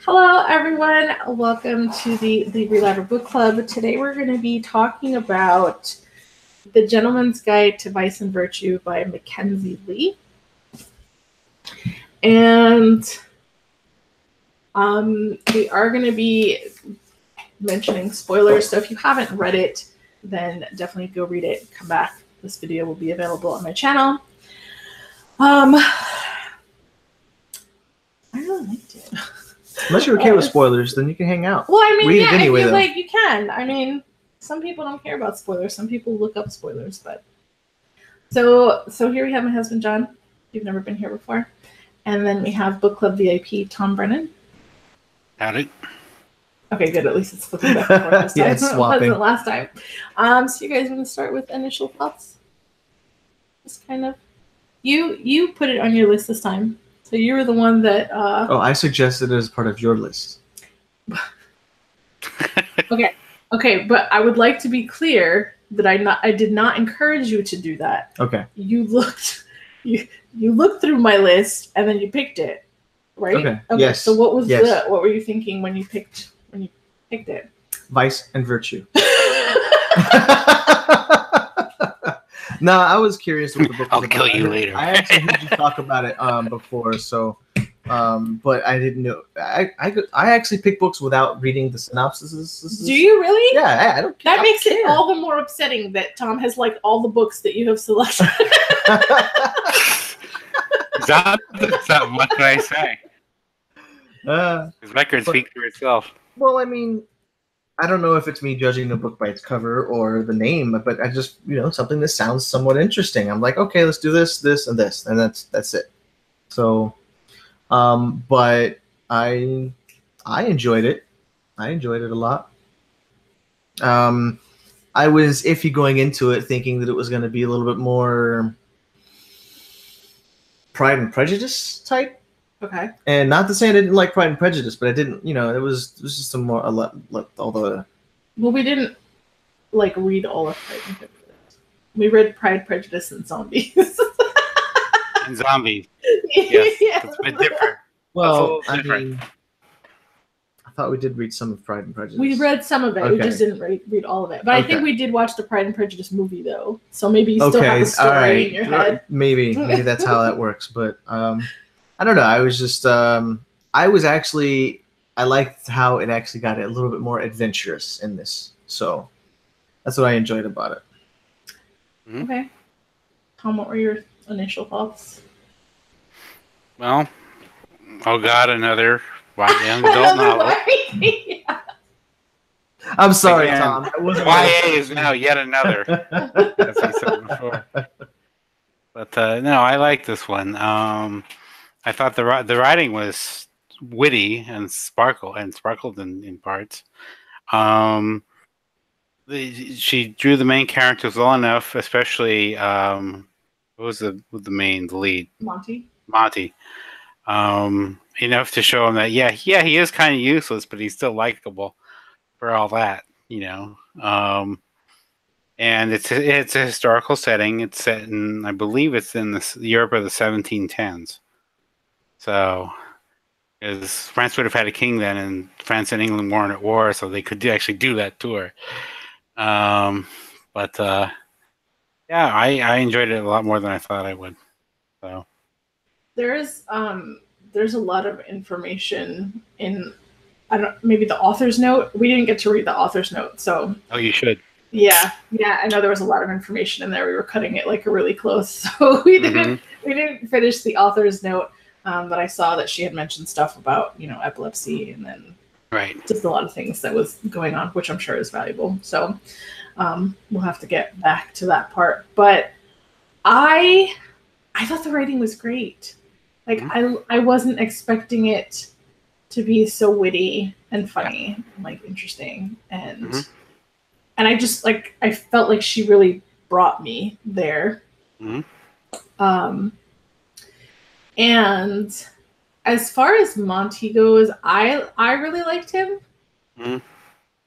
Hello, everyone. Welcome to the Libri Labra book club. Today we're going to be talking about The Gentleman's Guide to Vice and Virtue by Mackenzi Lee. And we are going to be mentioning spoilers. So if you haven't read it, then definitely go read it. Come back. This video will be available on my channel. I really liked it. Unless you're okay with spoilers, then you can hang out. Well, I mean, read it anyway, I feel though. like you can. I mean, some people don't care about spoilers. Some people look up spoilers, but so here we have my husband John. You've never been here before, and then we have book club VIP Tom Brennan. Howdy. Okay, good. At least it's flipping back and forth this time. Yeah, it's swapping. It wasn't last time. So you guys want to start with initial thoughts? Just kind of. You put it on your list this time. So you were the one that. Oh, I suggested it as part of your list. Okay, but I would like to be clear that I did not encourage you to do that. Okay. You looked through my list and then you picked it, right? Okay. Yes. So what were you thinking when you picked it? Vice and Virtue. No, I was curious what the book was I'll about. kill you later. I actually heard you talk about it before, so but I didn't know. I actually pick books without reading the synopses. Do you really? Yeah, I don't. That makes it all the more upsetting that Tom has liked all the books that you have selected. What can I say? His record speaks for itself. Well, I mean, I don't know if it's me judging the book by its cover or the name, but I just, something that sounds somewhat interesting. I'm like, okay, let's do this, this, and this, and that's it. So, but I enjoyed it. I enjoyed it a lot. I was iffy going into it, thinking that it was going to be a little bit more Pride and Prejudice type. Okay. And not to say I didn't like Pride and Prejudice, but I didn't, it was just a lot all the. Well, we didn't read all of Pride and Prejudice. We read Pride, Prejudice, and Zombies. And Zombies. Yes, Yeah. it's a bit different. Well, I mean, I thought we did read some of Pride and Prejudice. We read some of it. Okay. We just didn't read all of it. But I think we did watch the Pride and Prejudice movie, though. So maybe you still have the story in your head. Maybe that's how that works. But I don't know. I was just I liked how it actually got a little bit more adventurous in this. So that's what I enjoyed about it. Mm-hmm. Okay. Tom, what were your initial thoughts? Well, oh God, another young adult novel. Yeah. I'm sorry, Again, Tom. YA is now yet another, as I said before. But no, I like this one. I thought the writing was witty and sparkled in parts. She drew the main characters well enough, especially what was the lead? Monty. Enough to show him that he is kind of useless, but he's still likable for all that, And it's a historical setting. It's set in, I believe, it's in the Europe of the 1710s. So, because France would have had a king then, and France and England weren't at war, so they could actually do that tour. I enjoyed it a lot more than I thought I would. So there's a lot of information in maybe the author's note. We didn't get to read the author's note, so. Oh, you should. Yeah. I know there was a lot of information in there. We were cutting it really close, so we didn't finish the author's note. But I saw that she had mentioned stuff about epilepsy and then just a lot of things that was going on, which I'm sure is valuable. So we'll have to get back to that part. But I thought the writing was great. I wasn't expecting it to be so witty and funny, and interesting, and I just I felt like she really brought me there. And as far as Monty goes, I really liked him.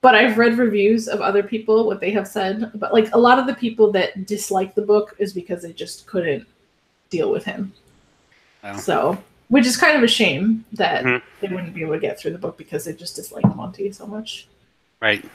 But I've read reviews of other people, what they have said. But a lot of the people that dislike the book is because they just couldn't deal with him. Oh. So Which is kind of a shame that they wouldn't be able to get through the book because they just dislike Monty so much. Right.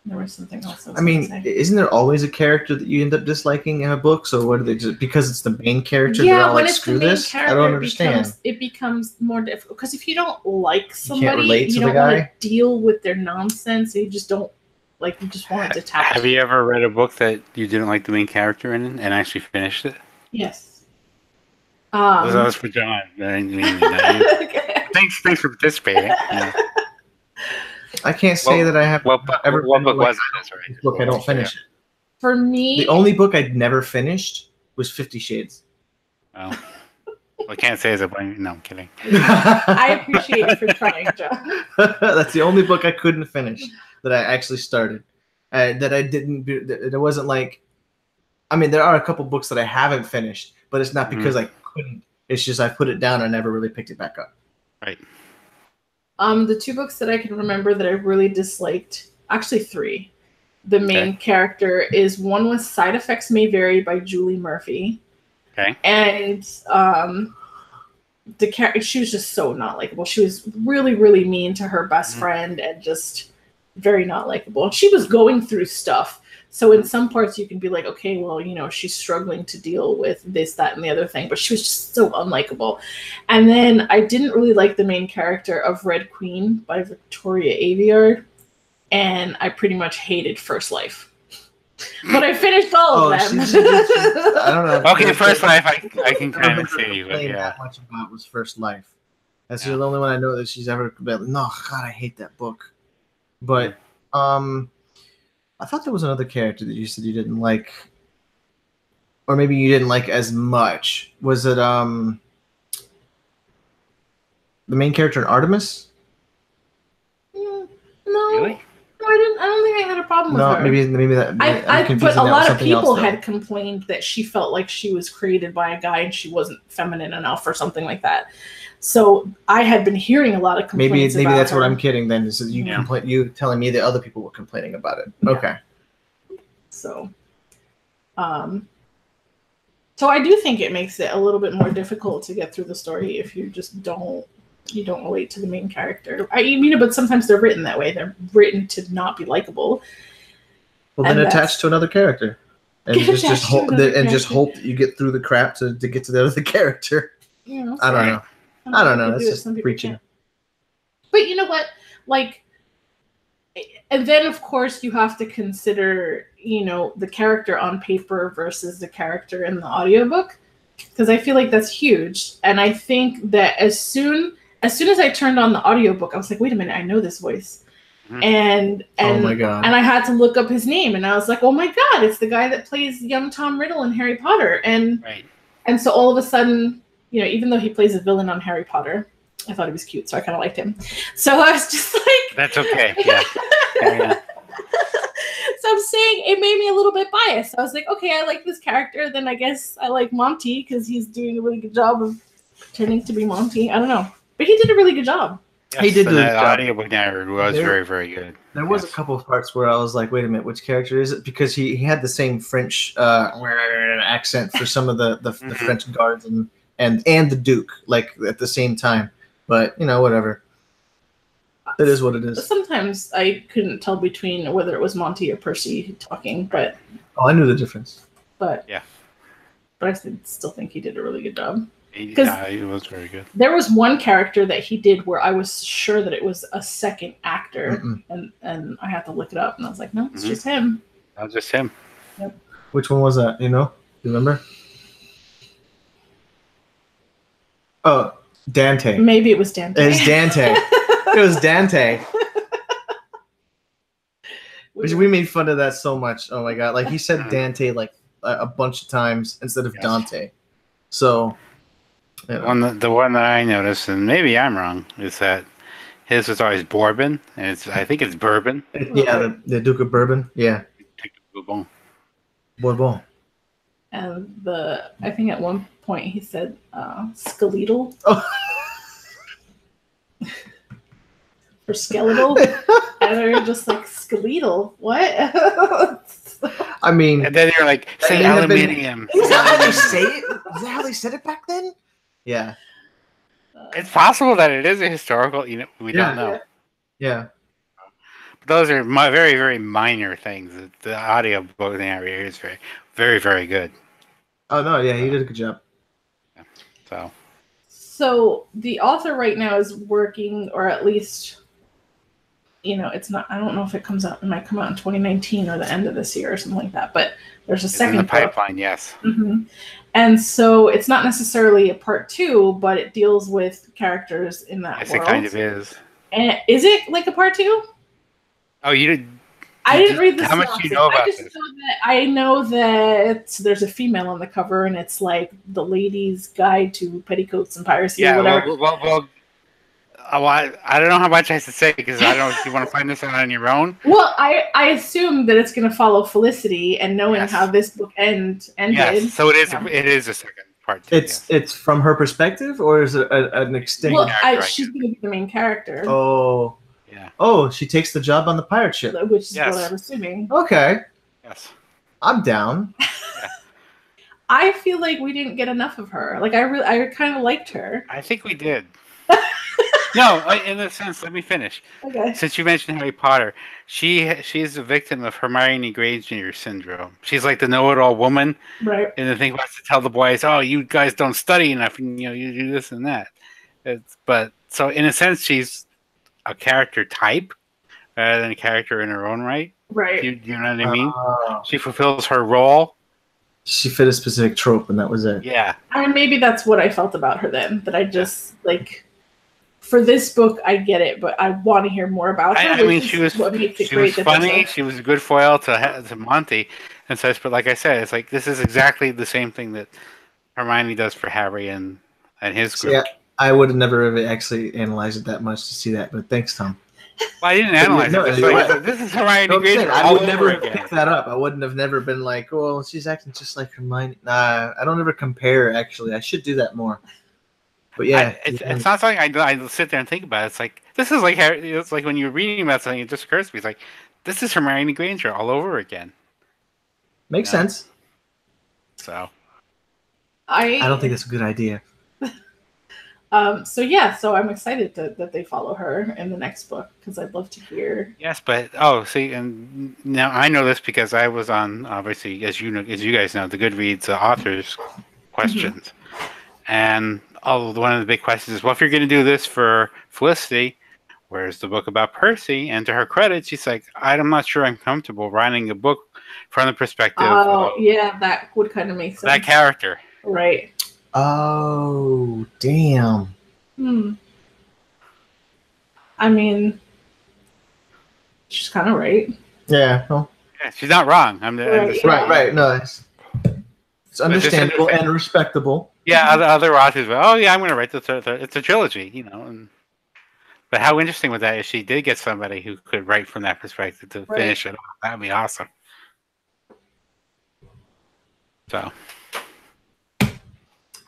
There was something else. I mean, isn't there always a character that you end up disliking in a book? So what are they just because it's the main character? Yeah, they're all when like, it's screw the main this. character, I don't understand. It becomes more difficult because if you don't like somebody, relate to you the don't want guy? to deal with their nonsense. You just don't like. You just want it detached. Have you ever read a book that you didn't like the main character in and actually finished it? Yes. That was for John. Thanks for participating. Yeah. I can't say that I have what book was it? Book I don't finish it. For me, the only book I'd never finished was 50 Shades. Oh. Well, I can't say as a blame. No, I'm kidding. I appreciate you for trying, John. That's the only book I couldn't finish that I actually started. That I didn't. It wasn't like. I mean, there are a couple books that I haven't finished, but it's not because I couldn't. It's just I put it down and never really picked it back up. Right. The 2 books that I can remember that I really disliked, actually 3. The main character is one was Side Effects May Vary by Julie Murphy. Okay. And the character, she was just so not likable. She was really, really mean to her best friend and just very not likable. She was going through stuff. So in some parts you can be like, okay, well, she's struggling to deal with this, that, and the other thing, but she was just so unlikable. And then I didn't really like the main character of Red Queen by Victoria Aveyard, and I pretty much hated First Life. But I finished all of them. I don't know. Okay, First Life, I can kind of see. That much about was First Life. That's the only one I know that she's ever been. No, God, I hate that book. But I thought there was another character that you said you didn't like, or maybe you didn't like as much. Was it the main character in Artemis? No. Really? No, I didn't. I don't think I had a problem with her. Maybe that. But a lot of people had complained that she felt like she was created by a guy and she wasn't feminine enough or something like that. So I had been hearing a lot of complaints. Maybe that's her. what I'm kidding. Then is you telling me that other people were complaining about it? Yeah. Okay. So, so I do think it makes it a little bit more difficult to get through the story if you just don't relate to the main character. But sometimes they're written that way. They're written to not be likable. Well, then attach to another character, and just hope that you get through the crap to get to the other character. I don't know. I don't know. That's just preaching. But you know what? Like, and then of course you have to consider, the character on paper versus the character in the audiobook, because I feel like that's huge. And I think that as soon as I turned on the audiobook, I was like, wait a minute, I know this voice. And oh my God. And I had to look up his name, and I was like, oh my God, it's the guy that plays young Tom Riddle in Harry Potter. And so all of a sudden, even though he plays a villain on Harry Potter, I thought he was cute, so I kind of liked him. So I was just like... That's okay, yeah. So I'm saying it made me a little bit biased. I was like, okay, I like this character, then I guess I like Monty because he's doing a really good job of pretending to be Monty. I don't know. But he did a really good job. Yes, he did do the audiobook narrator was very, very good. There was a couple of parts where I was like, wait a minute, which character is it? Because he had the same French accent for some of the French guards and the Duke, like at the same time. But whatever. It is what it is. Sometimes I couldn't tell between whether it was Monty or Percy talking, but I knew the difference. But I still think he did a really good job. He was very good. There was one character that he did where I was sure that it was a second actor, and I had to look it up, and I was like, no, it's just him. That was just him. Yep. Which one was that? Do you remember? Oh, Dante. Maybe it was Dante. It's Dante. It was Dante. Which we made fun of that so much. Oh my God! Like he said Dante like a bunch of times instead of Dante. So the one that I noticed, and maybe I'm wrong, is that his was always Bourbon, and I think it's Bourbon. Yeah, the Duke of Bourbon. Yeah. Bourbon. Bourbon. And I think at one point he said skeletal. Oh. For skeletal. And they were just like, skeletal? What? I mean... And then you're like, say aluminium. Is that how they say it? Is that how they said it back then? Yeah. It's possible that it is a historical. You know, we don't know. Yeah. But those are very, very minor things. The audio book narrator is very, very, very good. Oh no, yeah, he did a good job. Yeah. So the author right now is working, or at least, it's not. I don't know if it might come out in 2019 or the end of this year or something like that. But there's a second in the book. pipeline, yes. Mm-hmm. And so it's not necessarily a part 2, but it deals with characters in that world. Yes, it kind of is. And is it like a part 2? Oh, you did. I didn't read this. How much do you know about this? I know that there's a female on the cover, and it's like the lady's guide to petticoats and piracy. Yeah, or whatever. Well, I don't know how much I should say because I don't know if you want to find this out on your own. Well, I assume that it's going to follow Felicity, and knowing how this book ended. Yes, so it is. It is a second part 2. It's from her perspective, or is it an extended? Well, she's going to be the main character. Oh. Yeah. Oh, she takes the job on the pirate ship. Which is what I'm assuming. Okay. Yes. I'm down. I feel like we didn't get enough of her. Like I kind of liked her. I think we did. No, in a sense, let me finish. Okay. Since you mentioned Harry Potter, she's a victim of Hermione Granger syndrome. She's like the know-it-all woman. Right. And the thing was to tell the boys, "Oh, you guys don't study enough, and you do this and that." But so in a sense, she's a character type rather than a character in her own right. Right. You know what I mean? She fulfills her role. She fit a specific trope, and that was it. Yeah. I mean, maybe that's what I felt about her then. That I just for this book, I get it, but I want to hear more about her. I mean, she was funny. She was a good foil to Monty, and such. But like I said, it's like this is exactly the same thing that Hermione does for Harry and his group. Yeah, I would have never really actually analyzed it that much to see that, but thanks, Tom. Well, I didn't analyze it. This is Hermione Granger. I would never have picked that up. I wouldn't have never been like, oh, she's acting just like Hermione. Nah, I don't ever compare, actually. I should do that more. But yeah. It's not something I sit there and think about. It's like, this is like Harry. It's like when you're reading about something, it just occurs to me. It's like, this is Hermione Granger all over again. Makes sense. So. I don't think that's a good idea. So I'm excited that they follow her in the next book because I'd love to hear. Yes, but see, and now I know this because I was on obviously as you guys know the Goodreads authors questions, and one of the big questions is, well, if you're going to do this for Felicity, where's the book about Percy? And to her credit, she's like, I'm not sure I'm comfortable writing a book from the perspective. Oh, yeah, that would kind of make sense. That character, right? Oh, damn. I mean, she's kind of right. Yeah. Well, yeah, she's not wrong. Right. No, it's understandable and respectable. Yeah, other authors, I'm going to write the third. It's a trilogy, But how interesting was that if she did get somebody who could write from that perspective to finish it off? That would be awesome.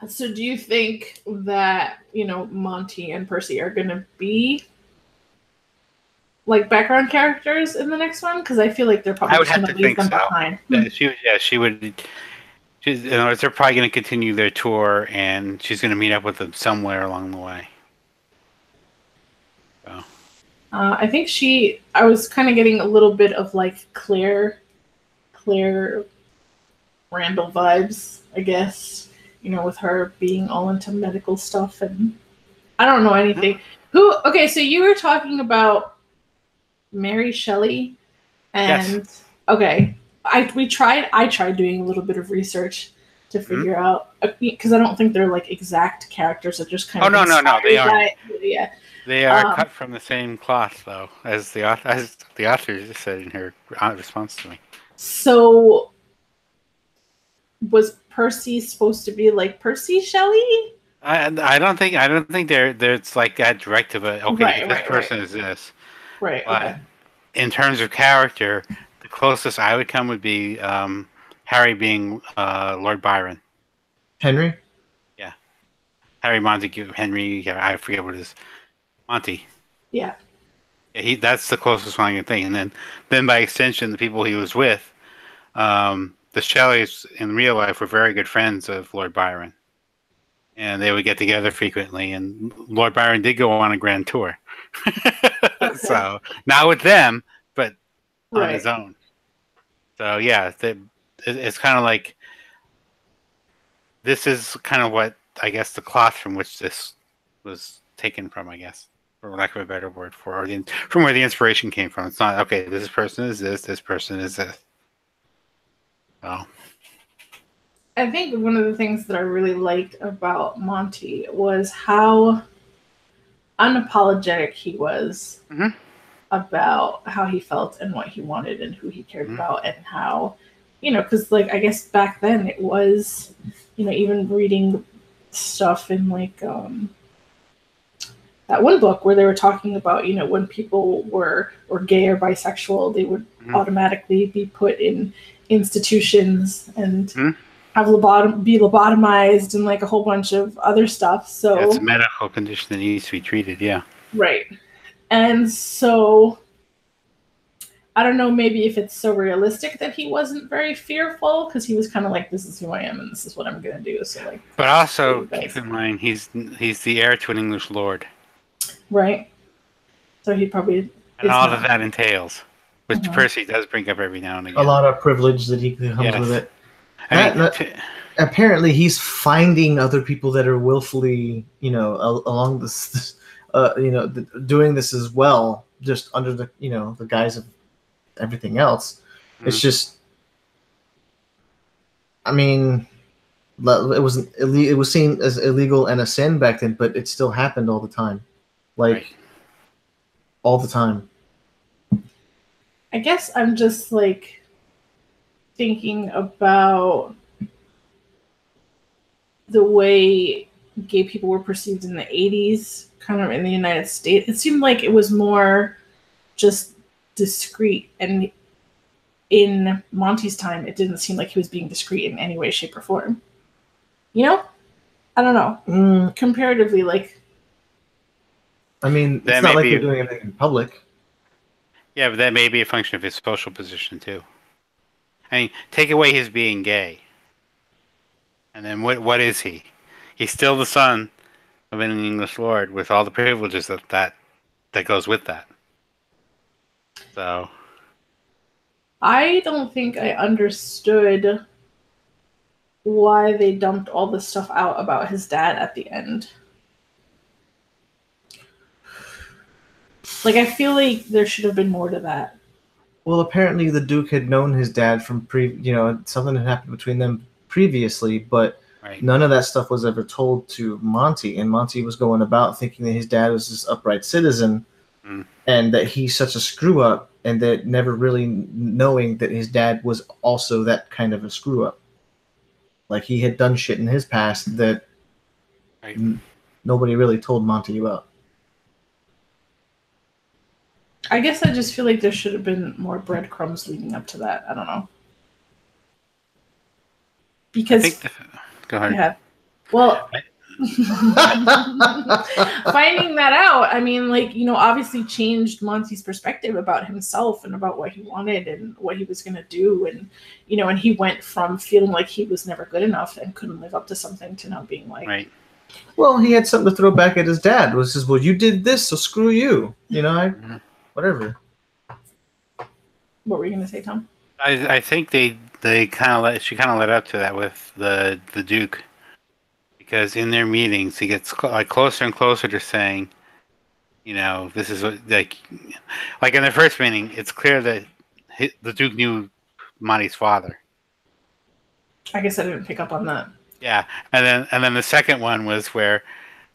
So do you think that, Monty and Percy are going to be like background characters in the next one? Because I feel like they're probably going to leave them behind. She would. In other words, they're probably going to continue their tour, and she's going to meet up with them somewhere along the way. So. I think I was kind of getting a little bit of like Claire Randall vibes, I guess. With her being all into medical stuff, and I don't know anything. Okay, so you were talking about Mary Shelley, and okay, I tried doing a little bit of research to figure out, because I don't think they're like exact characters. They're just kind of no, they aren't. Yeah, they are cut from the same cloth, though, as the author said in her response to me. So, was Percy supposed to be like Percy Shelley? I don't think there's like that direct of a this person is this. Right. But in terms of character, the closest I would come would be Harry being Lord Byron. Henry? Yeah. Harry Montague, Henry, I forget what it is. Monty. Yeah. That's the closest one I can think. And then by extension, the people he was with, the Shelleys in real life were very good friends of Lord Byron. and they would get together frequently. And Lord Byron did go on a grand tour, so not with them, but on his own. So yeah, it's kind of like this is kind of what I guess the cloth from which this was taken from, I guess, for lack of a better word, from where the inspiration came from. It's not okay. This person is this person is this. Oh. I think one of the things that I really liked about Monty was how unapologetic he was about how he felt and what he wanted and who he cared about, and how, because like I guess back then it was, even reading stuff in like that one book where they were talking about, when people were gay or bisexual, they would automatically be put in institutions and be lobotomized and like a whole bunch of other stuff. So it's a medical condition that needs to be treated. Yeah. Right. And so I don't know, maybe if it's so realistic that he wasn't very fearful, because he was kind of like, this is who I am and this is what I'm going to do. So like, but also keep in mind, he's the heir to an English lord. Right. So he probably... And all that entails, which Percy does bring up every now and again. A lot of privilege that he comes with it. Apparently, he's finding other people that are willfully, along this, doing this as well, just under the, the guise of everything else. It's just, I mean, it was seen as illegal and a sin back then, but it still happened all the time, all the time. I guess I'm just like thinking about the way gay people were perceived in the 80s, kind of in the United States. It seemed like it was more just discreet, and in Monty's time, it didn't seem like he was being discreet in any way, shape, or form. I don't know. Comparatively, like... I mean, it's not like they're doing anything in public. Yeah, but that may be a function of his social position, too. I mean, take away his being gay. And then what is he? He's still the son of an English lord with all the privileges that goes with that. So I don't think I understood why they dumped all this stuff out about his dad at the end. Like, I feel like there should have been more to that. Well, apparently the Duke had known his dad from something had happened between them previously, but none of that stuff was ever told to Monty, and Monty was going about thinking that his dad was this upright citizen, and that he's such a screw up, and that never really knowing that his dad was also that kind of a screw up. Like, he had done shit in his past that nobody really told Monty about. I guess I just feel like there should have been more breadcrumbs leading up to that. I don't know. Because go ahead. Yeah. Well, finding that out, I mean, like, obviously changed Monty's perspective about himself and about what he wanted and what he was going to do. And, and he went from feeling like he was never good enough and couldn't live up to something to now being like... Well, he had something to throw back at his dad. Was just, well, you did this, so screw you. Whatever. What were you going to say, Tom? I think she kind of led up to that with the Duke, because in their meetings he gets closer and closer to saying, this is what, like in the first meeting, it's clear that the Duke knew Monty's father. I guess I didn't pick up on that. Yeah, and then the second one was where,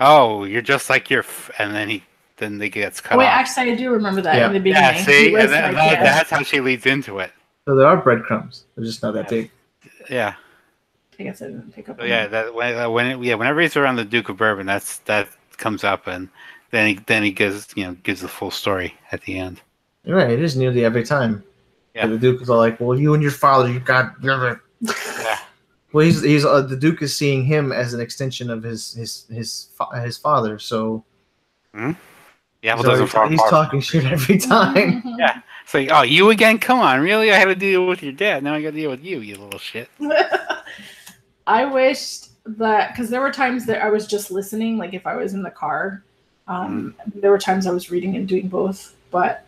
oh, you're just like and then they gets cut off. Actually, I do remember that in the beginning. Yeah, see, and that's how she leads into it. So there are breadcrumbs. They're just not that big. Yeah. I guess I didn't pick up on that. Whenever he's around the Duke of Bourbon, that comes up, and then he gives the full story at the end. You're right. It is nearly every time. Yeah. The Duke is all like, "Well, you and your father, you got." Yeah. Well, he's the Duke is seeing him as an extension of his father. So. Yeah, he's talking shit every time. Yeah. It's like, oh, you again? Come on, really? I had to deal with your dad. Now I got to deal with you, you little shit. I wished that because there were times that I was just listening, like if I was in the car. There were times I was reading and doing both, but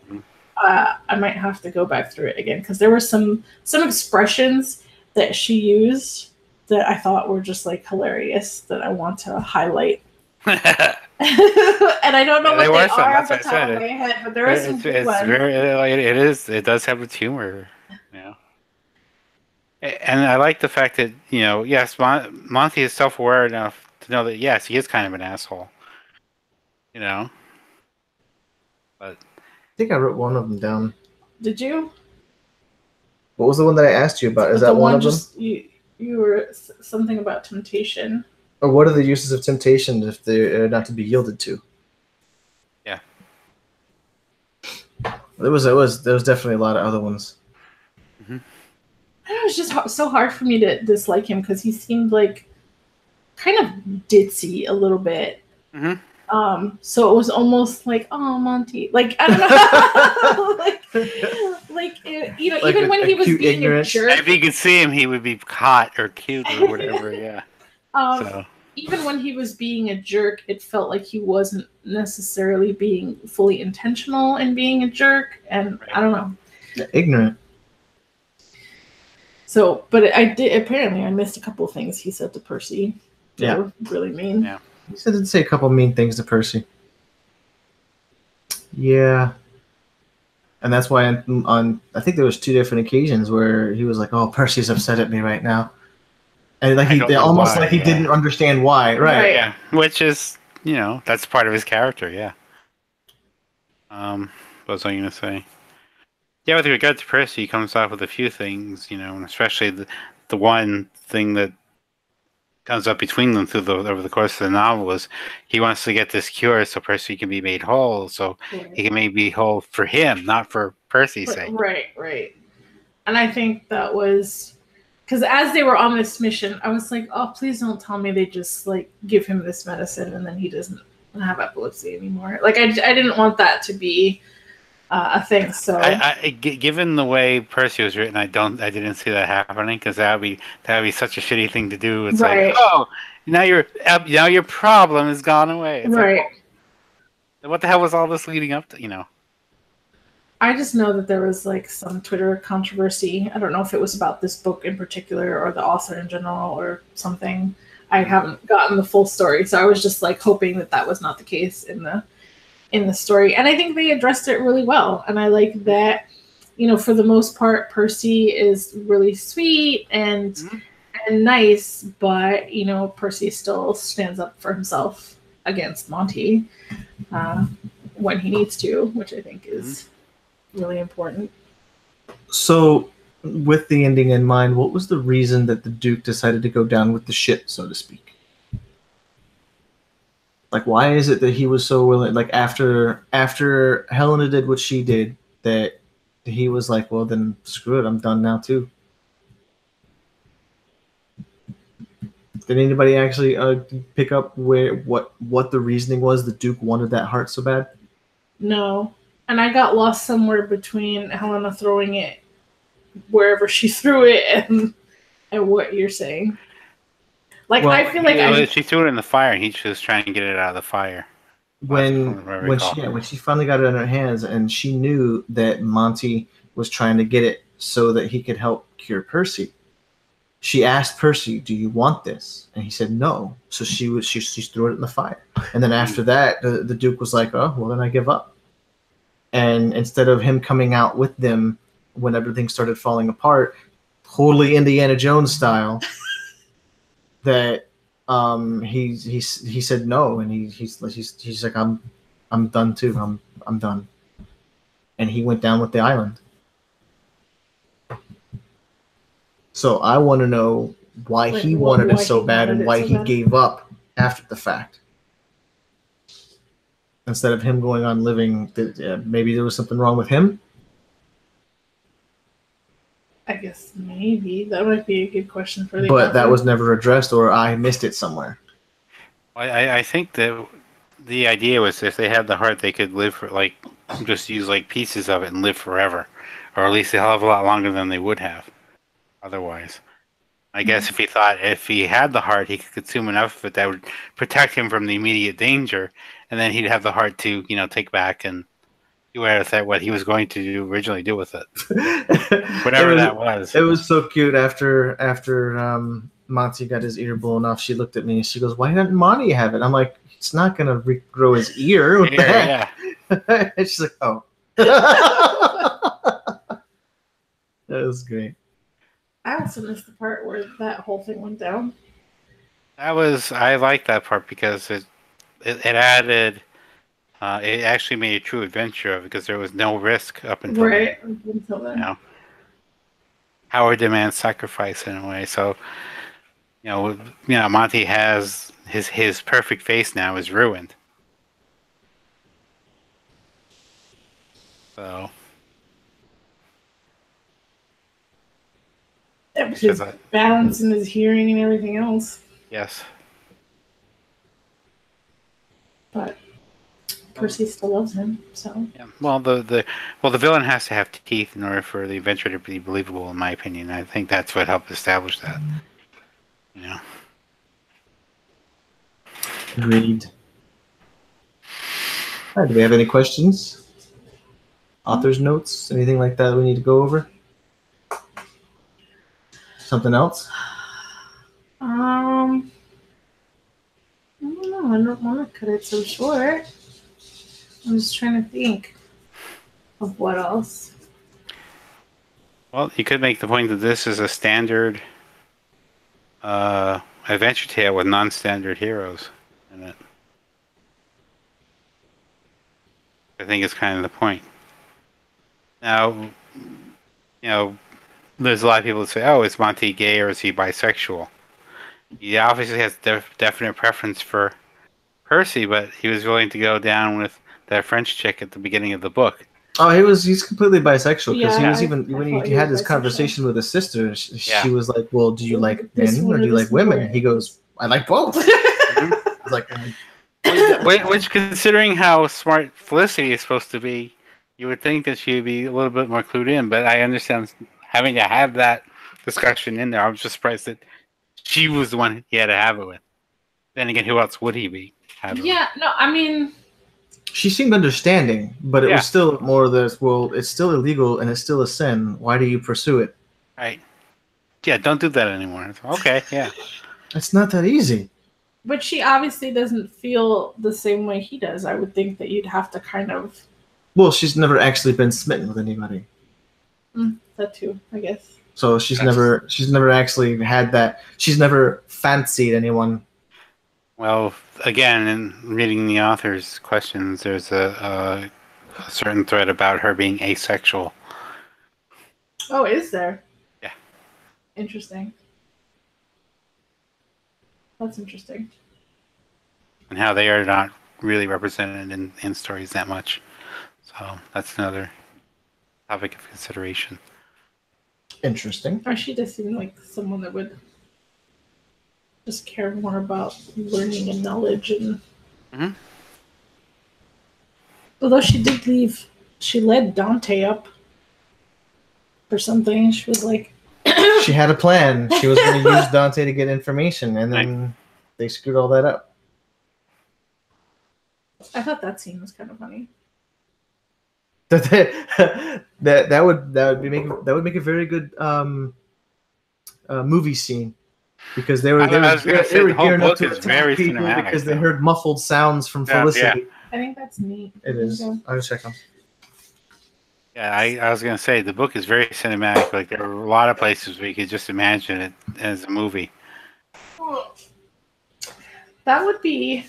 I might have to go back through it again because there were some expressions that she used that I thought were just like hilarious that I want to highlight. And I don't know what they are off the top of my head, but there are some good ones. It does have its humor, you know. And I like the fact that, you know, yes, Monty is self-aware enough to know that, yes, he is kind of an asshole. You know? But I think I wrote one of them down. Did you? What was the one that I asked you about? Is that one of them? You were something about temptation. Or what are the uses of temptation if they're not to be yielded to? Yeah. There was definitely a lot of other ones. Mm-hmm. It was just so hard for me to dislike him because he seemed like kind of ditzy a little bit. Mm-hmm. So it was almost like, oh, Monty, like I don't know, you know, like even when he was being ignorant. A jerk. If you could see him, he would be hot or cute or whatever. Yeah. Even when he was being a jerk, it felt like he wasn't necessarily being fully intentional in being a jerk, and I don't know. Ignorant. So, but I missed a couple of things he said to Percy. They were really mean. Yeah. He said to say a couple mean things to Percy. Yeah. And that's why on I think there was 2 different occasions where he was like, "Oh, Percy's upset at me right now," and like he didn't understand why. Right. Yeah. Which is, you know, that's part of his character. Yeah. What was I going to say? Yeah, with regard to Percy, he comes off with a few things, you know, and especially the one thing that comes up between them over the course of the novel is he wants to get this cure so Percy can be made whole, so he can maybe be whole for him, not for Percy's sake. Right. And I think that was because as they were on this mission, I was like, oh, please don't tell me they just like give him this medicine and then he doesn't have epilepsy anymore. Like I didn't want that to be a thing. So given the way Percy was written, I didn't see that happening because that would be such a shitty thing to do. It's like, oh, now your problem has gone away. It's right. Like, what the hell was all this leading up to? You know. I just know that there was like some Twitter controversy. I don't know if it was about this book in particular or the author in general or something. I haven't gotten the full story, so I was just like hoping that was not the case in the story. And I think they addressed it really well. And I like that, you know, for the most part, Percy is really sweet and nice, but, you know, Percy still stands up for himself against Monty when he needs to, which I think is really important. So with the ending in mind, what was the reason that the Duke decided to go down with the ship, so to speak? Like, why is it that he was so willing? Like, after Helena did what she did, that he was like, well, then screw it, I'm done now too. Did anybody actually pick up what the reasoning was? The Duke wanted that heart so bad. No, and I got lost somewhere between Helena throwing it wherever she threw it and what you're saying. Like, well, I feel like she threw it in the fire, and he was trying to get it out of the fire. When she finally got it in her hands, and she knew that Monty was trying to get it so that he could help cure Percy. She asked Percy, "Do you want this?" And he said no. So she threw it in the fire. And then after that, the Duke was like, "Oh, well, then I give up." And instead of him coming out with them when everything started falling apart, totally Indiana Jones style. That he said no, and he's like, I'm done too. I'm done, and he went down with the island. So I want to know why he wanted it so bad and why he gave up after the fact. Instead of him going on living, maybe there was something wrong with him. I guess maybe that might be a good question for the. But that was never addressed, or I missed it somewhere. I think that the idea was if they had the heart, they could live for just use pieces of it and live forever, or at least a hell of a lot longer than they would have otherwise. I guess if he thought if he had the heart, he could consume enough of it that would protect him from the immediate danger, and then he'd have the heart to, take back and do with it what he was going to originally do with it. Whatever that was. It was so cute. After Monty got his ear blown off, she looked at me and she goes, "Why didn't Monty have it?" I'm like, "It's not going to regrow his ear." What the heck? Yeah. And she's like, "Oh." That was great. I also missed the part where that whole thing went down. I like that part because it added, it actually made a true adventure of it because there was no risk up until then. Howard demands sacrifice in a way. So, Monty has his perfect face now is ruined. So. His balance and his hearing and everything else. Yes. But Percy still loves him, so. Yeah. Well, the villain has to have teeth in order for the adventure to be believable, in my opinion. I think that's what helped establish that. Agreed. All right, do we have any questions? Author's notes? Anything like that we need to go over? Something else? I don't know. I don't want to cut it so short. I'm just trying to think of what else. Well, you could make the point that this is a standard adventure tale with non-standard heroes in it. I think it's kind of the point. Now, there's a lot of people that say, "Oh, is Monty gay or is he bisexual?" He obviously has definite preference for Percy, but he was willing to go down with that French chick at the beginning of the book. Oh, he's completely bisexual because he was even when he had this conversation with his sister. She was like, "Well, do you like men or do you like women?" And he goes, "I like both." I was like, which, considering how smart Felicity is supposed to be, you would think that she would be a little bit more clued in. But I understand having to have that discussion in there. I was just surprised that she was the one he had to have it with. Then again, who else would he be? Yeah, no, I mean, she seemed understanding, but it was still more this. Well, it's still illegal and it's still a sin. Why do you pursue it? Right. Yeah, don't do that anymore. Okay, yeah. It's not that easy. But she obviously doesn't feel the same way he does. I would think that you'd have to kind of. Well, she's never actually been smitten with anybody. That too, I guess. So she's never actually had that. She's never fancied anyone. Well, again, in reading the author's questions, there's a certain thread about her being asexual. Oh, is there? Yeah. Interesting. That's interesting. And how they are not really represented in stories that much. So that's another topic of consideration. Interesting. Or she just seemed like someone that would just care more about learning and knowledge. And although she did leave, she led Dante up for something. She was like, she had a plan. She was going to use Dante to get information, and then they screwed all that up. I thought that scene was kind of funny. that would make a very good movie scene, because they were gearing up to attack people because they heard muffled sounds from Felicity. Yeah. I think that's neat. It is. I'll check them. Yeah, I was going to say, the book is very cinematic. Like, there are a lot of places where you could just imagine it as a movie. That would be...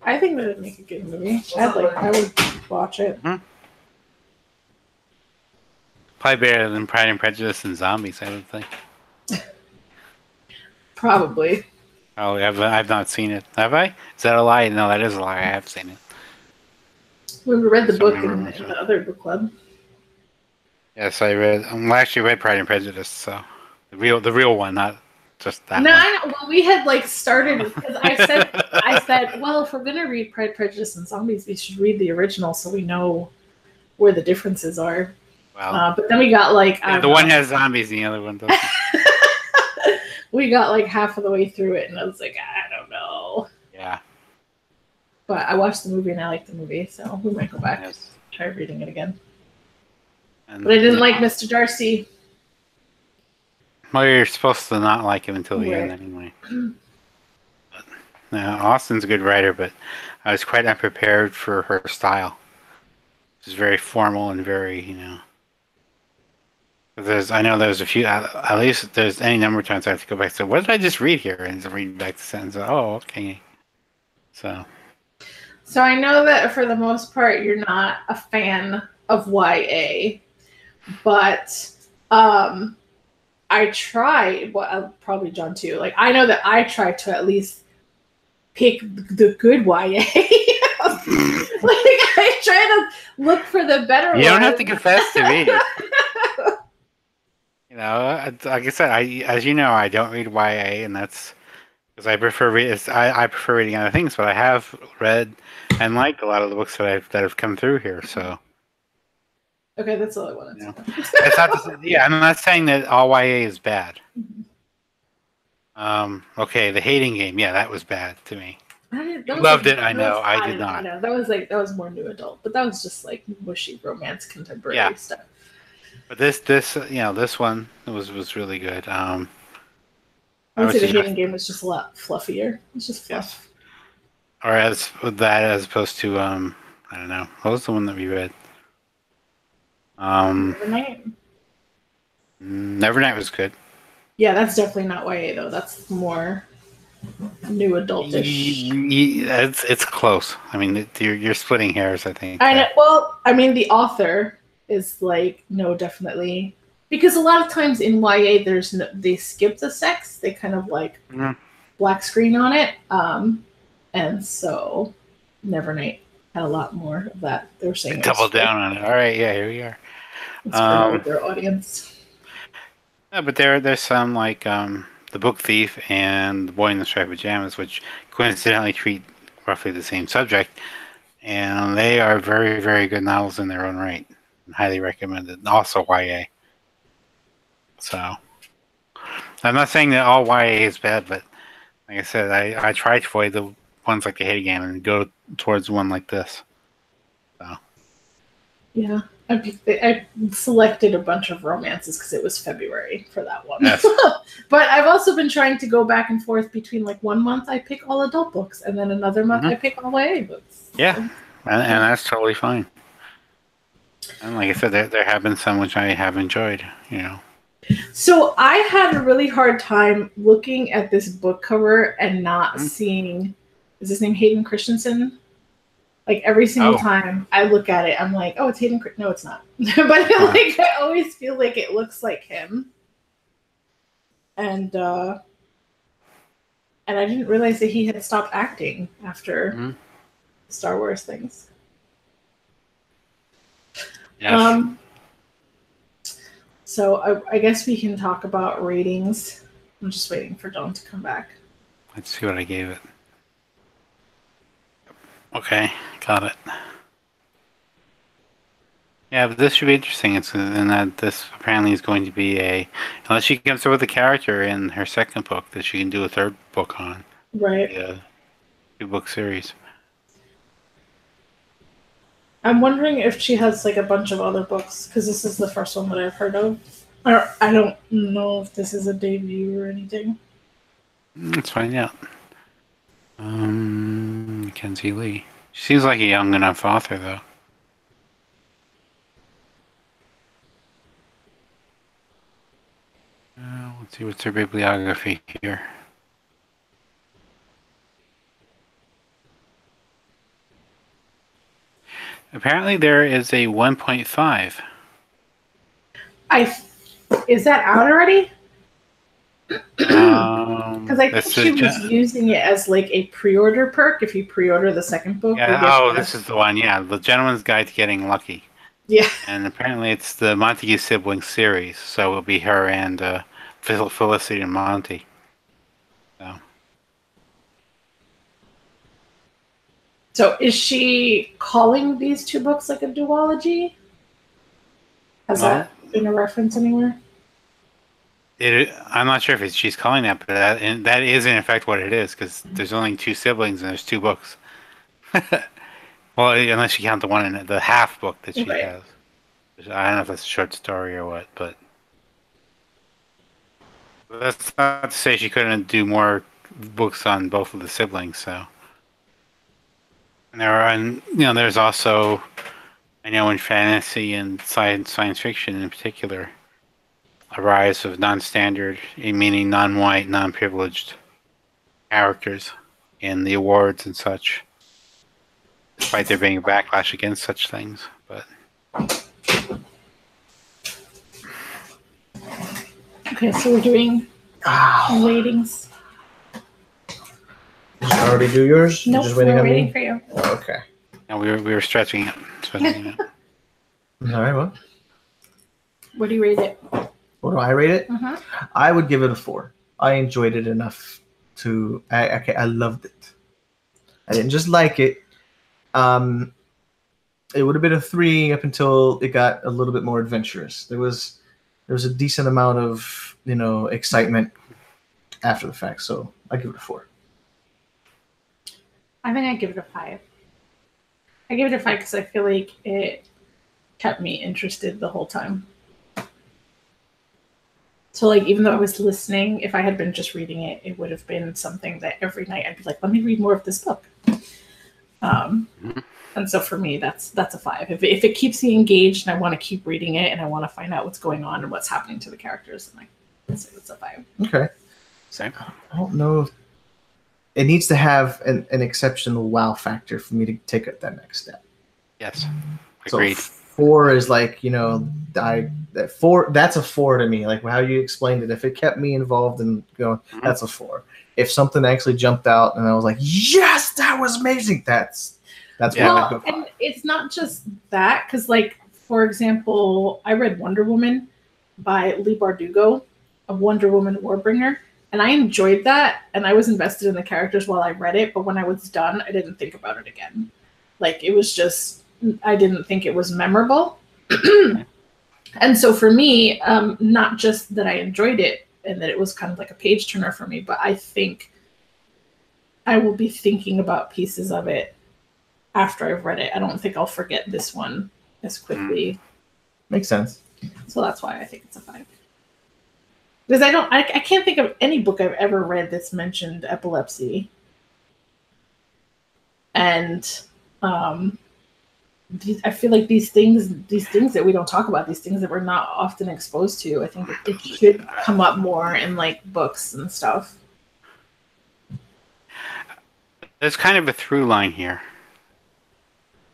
I think that would make a good movie. I would watch it. Probably better than Pride and Prejudice and Zombies, I would think. Probably. Oh, I've not seen it. Have I? Is that a lie? No, that is a lie. I have seen it. We read the book in the other book club. Yes, I actually read Pride and Prejudice, so the real one, not just that. No, one. I know. Well, we had started because I said, well, if we're gonna read Pride, Prejudice, and Zombies, we should read the original so we know where the differences are. Well, but then we got the one has zombies, and the other one doesn't. we got like half of the way through it, and I was like, I don't know. Yeah. But I watched the movie and I liked the movie, so we might go back and Yes. try reading it again. And, But I didn't like Mr. Darcy. Well, you're supposed to not like him until the end Right. anyway. Austin's a good writer, but I was quite unprepared for her style. She's very formal and very, you know. I know there's a few, at least there's any number of times I have to go back and say, what did I just read here? And read back the sentence. Oh, okay. So I know that for the most part, you're not a fan of YA, but I try, well, probably John too. Like, I know that I try to at least pick the good YA. Like, I try to look for the better ones. You don't have to confess to me. You know, like I said, as you know, I don't read YA, and that's because I prefer reading other things. But I have read and liked a lot of the books that have come through here. So okay, that's all I wanted. You know, it's not I'm not saying that all YA is bad. Okay, The Hating Game, yeah, that was bad to me. Loved it. I know. I did not. I know. That was more new adult, but that was just like mushy romance contemporary stuff. But this one was really good. I would say The Hating Game was just a lot fluffier. It's just fluff. Or as opposed to I don't know. What was the one that we read? Nevernight. Nevernight was good. Yeah, that's definitely not YA though. That's more new adultish. It's close. I mean, you're splitting hairs, I think. I know. Well, I mean, the author is like, no, definitely, because a lot of times in YA, they skip the sex. They kind of like black screen on it, and so Nevernight had a lot more of that. They were saying double down on it. All right, yeah, here we are. It's for their audience. Yeah, but there's some like The Book Thief and The Boy in the Striped Pajamas, which coincidentally treat roughly the same subject, and they are very, very good novels in their own right. Highly recommended. Also YA. So I'm not saying that all YA is bad, but like I said, I try to avoid the ones like The Hating Game and go towards one like this. So yeah, I selected a bunch of romances because it was February for that one. Yes. But I've also been trying to go back and forth between like 1 month I pick all adult books and then another month I pick all YA books. Yeah, and that's totally fine. And like I said, there have been some which I have enjoyed, you know. So I had a really hard time looking at this book cover and not seeing, is his name Hayden Christensen? Like every single time I look at it, I'm like, oh, it's Hayden. No, it's not. But like I always feel like it looks like him. And I didn't realize that he had stopped acting after Star Wars things. Yes. So I guess we can talk about ratings. I'm just waiting for Dawn to come back. Let's see what I gave it. Okay, got it. Yeah, but this should be interesting. It's in that this apparently is going to be unless she comes up with a character in her second book that she can do a third book on. Right. Yeah, 2-book series. I'm wondering if she has like a bunch of other books, because this is the first one that I've heard of. I don't know if this is a debut or anything. Let's find out. Mackenzi Lee. She seems like a young enough author, though. Let's see what's her bibliography here. Apparently there is a 1.5. Is that out already? Because I think she was using it as like a pre-order perk if you pre-order the second book. Yeah. This is the one. Yeah, The Gentleman's Guide to Getting Lucky. Yeah. And apparently it's the Montague siblings series, so it'll be her and Felicity and Monty. So is she calling these two books like a duology? Has that been a reference anywhere? I'm not sure if she's calling that, but that is in effect what it is, because there's only 2 siblings and there's 2 books. Well, unless you count the one in the half book that she has. I don't know if that's a short story or what, but that's not to say she couldn't do more books on both of the siblings. So, and there's also, I know in fantasy and science fiction in particular, a rise of non-standard, meaning non-white, non-privileged characters in the awards and such, despite there being a backlash against such things. But okay, so we're doing ratings. Did you already do yours? Nope, just waiting we're on waiting me? for you. Oh, okay. no, we were stretching it. All right, well. What do you rate it? What do I rate it? Uh-huh. I would give it a 4. I enjoyed it enough to. I loved it. I didn't just like it. It would have been a 3 up until it got a little bit more adventurous. There was a decent amount of excitement after the fact, so I give it a 4. I think I give it a 5. I give it a 5 because I feel like it kept me interested the whole time. So, like, even though I was listening, if I had been just reading it, it would have been something that every night I'd be like, let me read more of this book. And so for me, that's a 5. If it keeps me engaged and I want to keep reading it and I want to find out what's going on and what's happening to the characters, then I'd say it's a 5. Okay. Same. I don't know. It needs to have an exceptional wow factor for me to take it that next step. Yes. Agreed. So 4 is like, that 4. That's a 4 to me. Like how you explained it. If it kept me involved and going, that's a 4. If something actually jumped out and I was like, yes, that was amazing. That's what I'd go for. And it's not just that, because, like, for example, I read Wonder Woman by Lee Bardugo, a Wonder Woman Warbringer, and I enjoyed that, and I was invested in the characters while I read it, but when I was done, I didn't think about it again. Like, it was just, I didn't think it was memorable. And so for me, not just that I enjoyed it and that it was kind of like a page turner for me, but I think I will be thinking about pieces of it after I've read it. I don't think I'll forget this one as quickly. Makes sense. So that's why I think it's a 5. Because I can't think of any book I've ever read that's mentioned epilepsy. And I feel like these things that we don't talk about, these things that we're not often exposed to, I think it should come up more in like books and stuff. There's kind of a through line here,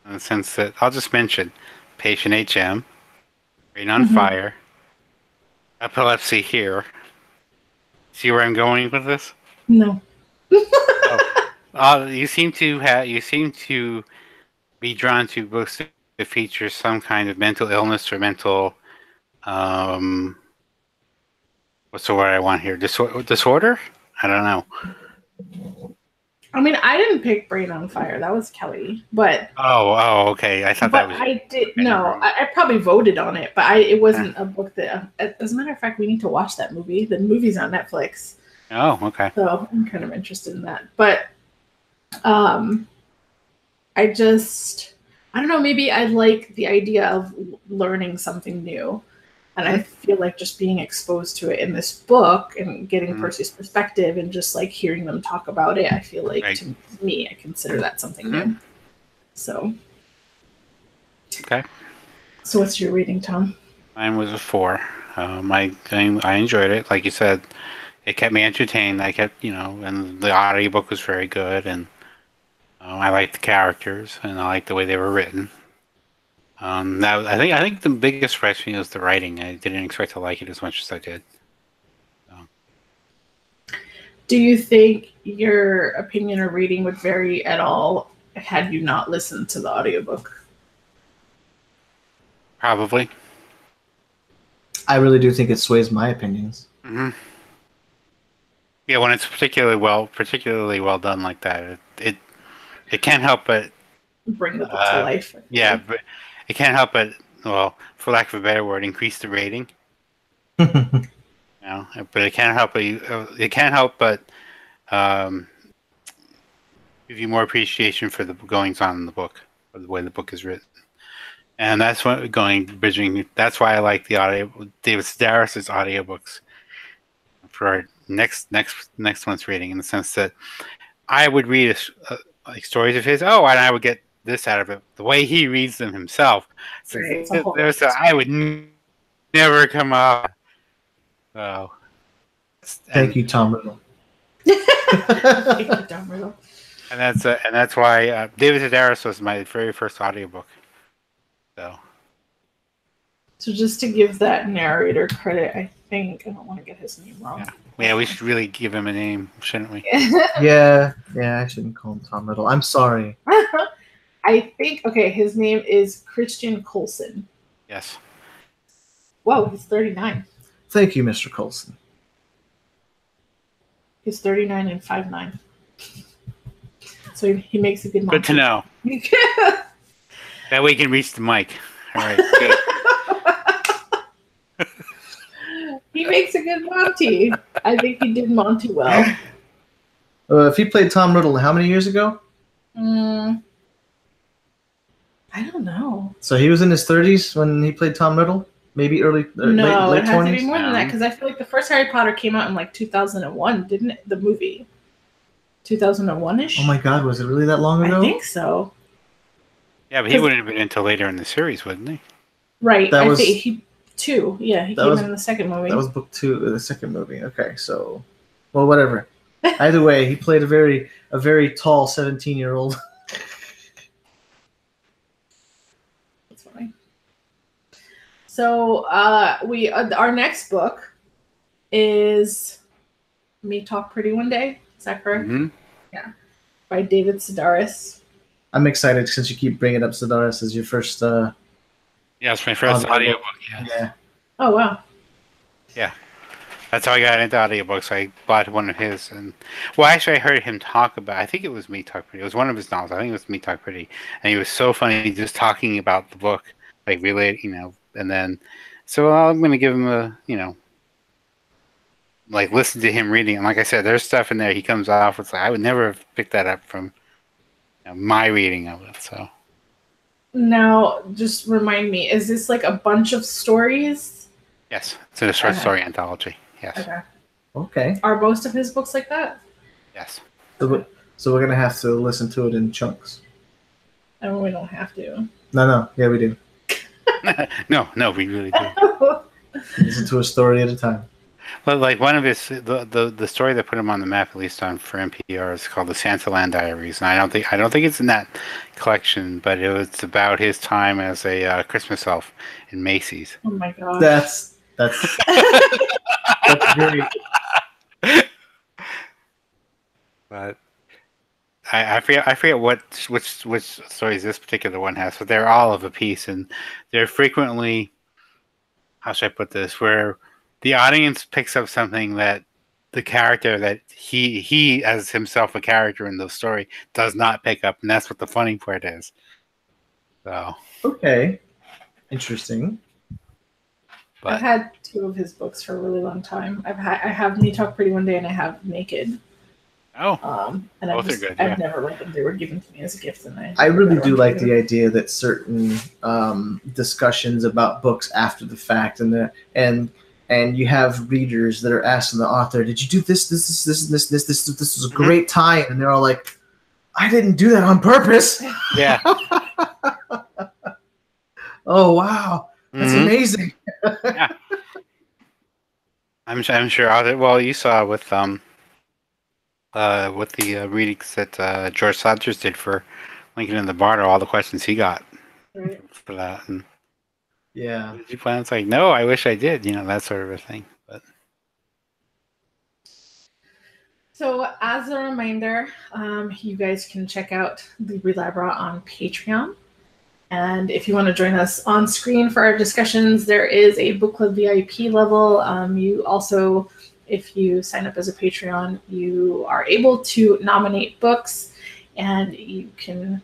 in the sense that I'll just mention patient HM, brain on fire, epilepsy here. See where I'm going with this? No. You seem to be drawn to books that feature some kind of mental illness or mental what's the word I want here? Disorder? I don't know. I mean, I didn't pick Brain on Fire. That was Kelly. But okay. I thought that was. I did no. I probably voted on it, but it wasn't a book that. As a matter of fact, we need to watch that movie. The movie's on Netflix. Oh, okay. So I'm kind of interested in that, but I don't know. Maybe I like the idea of learning something new. And I feel like just being exposed to it in this book and getting Percy's perspective and just like hearing them talk about it, I feel like to me, I consider that something new. So. Okay. So what's your rating, Tom? Mine was a 4. I enjoyed it. Like you said, it kept me entertained. I kept, and the audiobook was very good. And I liked the characters and I liked the way they were written. I think the biggest surprise for me was the writing. I didn't expect to like it as much as I did. So. Do you think your opinion or rating would vary at all had you not listened to the audiobook? Probably. I really do think it sways my opinions. Mm-hmm. Yeah, when it's particularly well done like that, it can't help but bring the book to life. Yeah, but it can't help but, well, for lack of a better word, increase the rating. And You know, but it can't help but give you more appreciation for the goings on in the book, or the way the book is written. And that's what bridging. That's why I like the David Sedaris' audiobooks for our next month's reading, in the sense that I would read like stories of his. Oh, and I would get this out of it. The way he reads them himself. So Right. I would never come up. So, Thank you, Tom Riddle. Thank you, Tom Riddle. And that's why David Sedaris was my very first audiobook. So just to give that narrator credit, I don't want to get his name wrong. Yeah, we should really give him a name, shouldn't we? Yeah, I shouldn't call him Tom Riddle. I'm sorry. I think, his name is Christian Coulson. Yes. Whoa, he's 39. Thank you, Mr. Coulson. He's 39 and 5'9". So he makes a good Good to know. That way you can reach the mic. All right, good. He makes a good Monty. I think he did Monty well. If he played Tom Riddle, how many years ago? I don't know. So he was in his 30s when he played Tom Riddle? Maybe late 20s? It has to be more than that, because I feel like the first Harry Potter came out in like 2001, didn't it? The movie. 2001-ish? Oh my God, was it really that long ago? I think so. Yeah, but he wouldn't have been until later in the series, wouldn't he? Right. I think he came in the second movie. That was book 2, the second movie. Okay, so, well, whatever. Either way, he played a very tall 17-year-old. That's funny. So our next book is Me Talk Pretty One Day. Is that correct? Mm-hmm. Yeah. By David Sedaris. I'm excited since you keep bringing up Sedaris as your first. Yeah, it's my first audiobook. Yeah. Oh wow. Yeah, that's how I got into audiobooks. I bought one of his, and actually, I heard him talk about. I think it was Me Talk Pretty. It was one of his novels. I think it was Me Talk Pretty, and he was so funny just talking about the book, like and then. So I'm going to give him a, like listen to him reading. And like I said, there's stuff in there he comes off with. Like, I would never have picked that up from my reading of it. So. Now, just remind me, is this like a bunch of stories? Yes, it's a short story anthology. Yes. Okay. Are most of his books like that? Yes. So we're going to have to listen to it in chunks. No, we don't have to. No. Yeah, we do. No, we really do. Listen to a story at a time. Well, like one of his, the story that put him on the map, at least for NPR, is called the Santaland Diaries, and I don't think it's in that collection, but it was about his time as a Christmas elf in Macy's. Oh my god, that's great. But I forget which stories this particular one has, but they're all of a piece, and they're frequently, how should I put this, where the audience picks up something that the character that he as himself a character in the story does not pick up, and that's what the funny part is. So okay, interesting. I've had 2 of his books for a really long time. I have Me Talk Pretty One Day and I have Naked. Oh, and both are good. I've never read them. They were given to me as a gift, and I really do like the idea that certain discussions about books after the fact, and you have readers that are asking the author, "Did you do this? This was a great tie," and they're all like, "I didn't do that on purpose." Yeah. Oh wow, that's amazing. Yeah. I'm sure. Well, you saw with the readings that George Saunders did for Lincoln in the Bardo, all the questions he got for that. And yeah. did you plan? It's like, no, I wish I did. That sort of a thing. But so, as a reminder, you guys can check out Libri Labra on Patreon. And if you want to join us on screen for our discussions, there is a book club VIP level. You also, if you sign up as a Patreon, you are able to nominate books, and you can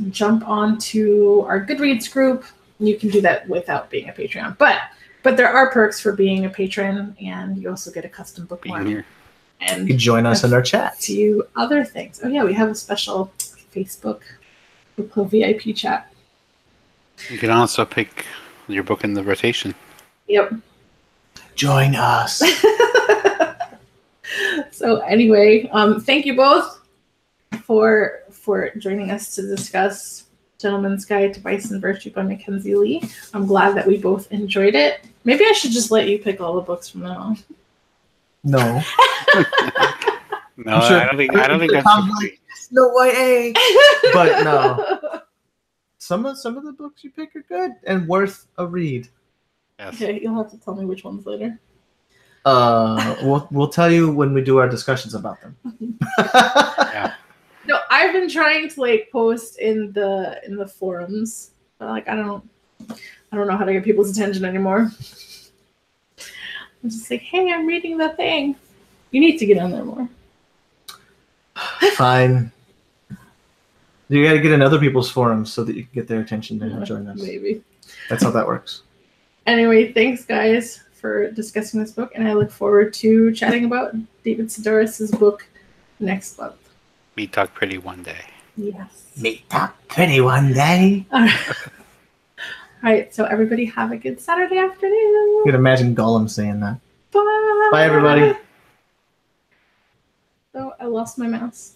jump onto our Goodreads group. You can do that without being a Patreon. But But there are perks for being a patron, and you also get a custom bookmark. Being here. And You can join us in our chat. a few other things. Oh yeah, we have a special Facebook Book Club VIP chat. You can also pick your book in the rotation. Yep. Join us. So anyway, thank you both for joining us to discuss Gentleman's Guide to Vice and Virtue by Mackenzi Lee. I'm glad that we both enjoyed it. Maybe I should just let you pick all the books from now on. No. No, sure- I don't think that's I'm what like, no YA. But no. Some of the books you pick are good and worth a read. yes. Okay, you'll have to tell me which ones later. We'll tell you when we do our discussions about them. Yeah. No, I've been trying to like post in the forums, but like I don't know how to get people's attention anymore. I'm just like, hey, I'm reading the thing. You need to get on there more. Fine. You got to get in other people's forums so that you can get their attention to join us. Maybe. That's how that works. Anyway, thanks guys for discussing this book, and I look forward to chatting about David Sedaris' book next month. Meet Talk Pretty one day. Yes. Meet Talk Pretty one day. All right, so everybody have a good Saturday afternoon. You can imagine Gollum saying that. Bye. Bye, everybody. Oh, I lost my mouse.